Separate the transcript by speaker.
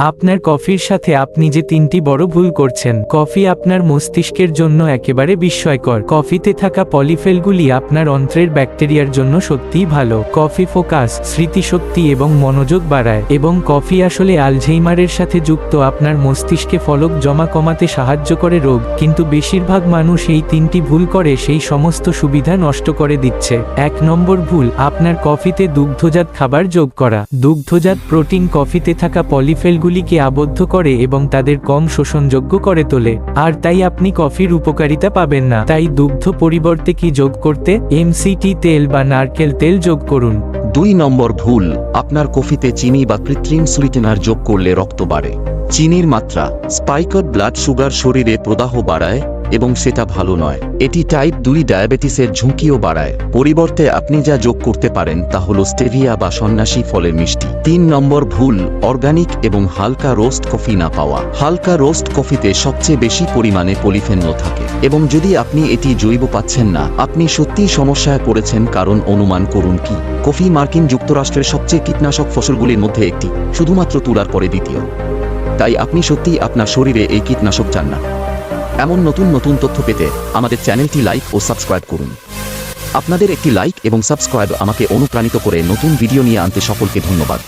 Speaker 1: আপনার কফির সাথে আপনি যে তিনটি বড় ভুল করছেন। কফি আপনার মস্তিষ্কের জন্য একেবারে বিস্ময়কর। কফিতে থাকা পলিফেলগুলি আপনার অন্ত্রের ব্যাকটেরিয়ার জন্য সত্যিই ভালো। কফি ফোকাস, স্মৃতিশক্তি এবং মনোযোগ বাড়ায়, এবং কফি আসলে আলঝেইমারের সাথে যুক্ত আপনার মস্তিষ্কে ফলক জমা কমাতে সাহায্য করে রোগ। কিন্তু বেশিরভাগ মানুষ এই তিনটি ভুল করে সেই সমস্ত সুবিধা নষ্ট করে দিচ্ছে। 1 নম্বর ভুল, আপনার কফিতে দুগ্ধজাত খাবার যোগ করা। দুগ্ধজাত প্রোটিন কফিতে থাকা পলিফেলগুলিকে আবদ্ধ করে এবং তাদের কম শোষণযোগ্য করে তোলে, আর তাই আপনি কফির উপকারিতা পাবেন না। তাই দুগ্ধ পরিবর্তে কি যোগ করতে? এমসিটি তেল বা নারকেল তেল যোগ করুন।
Speaker 2: 2 নম্বর ভুল, আপনার কফিতে চিনি বা কৃত্রিম সুইটেনার যোগ করলে রক্ত বাড়ে। চিনির মাত্রা স্পাইকড ব্লাড সুগার শরীরে প্রদাহ বাড়ায় এবং সেটা ভালো নয়। এটি টাইপ 2 ডায়াবেটিসের ঝুঁকিও বাড়ায়। পরিবর্তে আপনি যা যোগ করতে পারেন তা হলো স্টেভিয়া বা সন্ন্যাসী ফলের মিষ্টি। 3 নম্বর ভুল, অর্গানিক এবং হালকা রোস্ট কফি না পাওয়া। হালকা রোস্ট কফিতে সবচেয়ে বেশি পরিমাণে পলিফেনল থাকে, এবং যদি আপনি এটি জৈব পাচ্ছেন না, আপনি সত্যিই সমস্যায় পড়েছেন। কারণ অনুমান করুন কি, কফি মার্কিন যুক্তরাষ্ট্রের সবচেয়ে কীটনাশক ফসলগুলির মধ্যে একটি, শুধুমাত্র তুলার পরে দ্বিতীয়। তাই আপনি সত্যিই আপনার শরীরে এই কীটনাশক চান না। এমন নতুন নতুন তথ্য পেতে আমাদের চ্যানেলটি লাইক ও সাবস্ক্রাইব করুন। আপনাদের একটি লাইক এবং সাবস্ক্রাইব আমাকে অনুপ্রাণিত করে নতুন ভিডিও নিয়ে আনতে সকলকে ধন্যবাদ।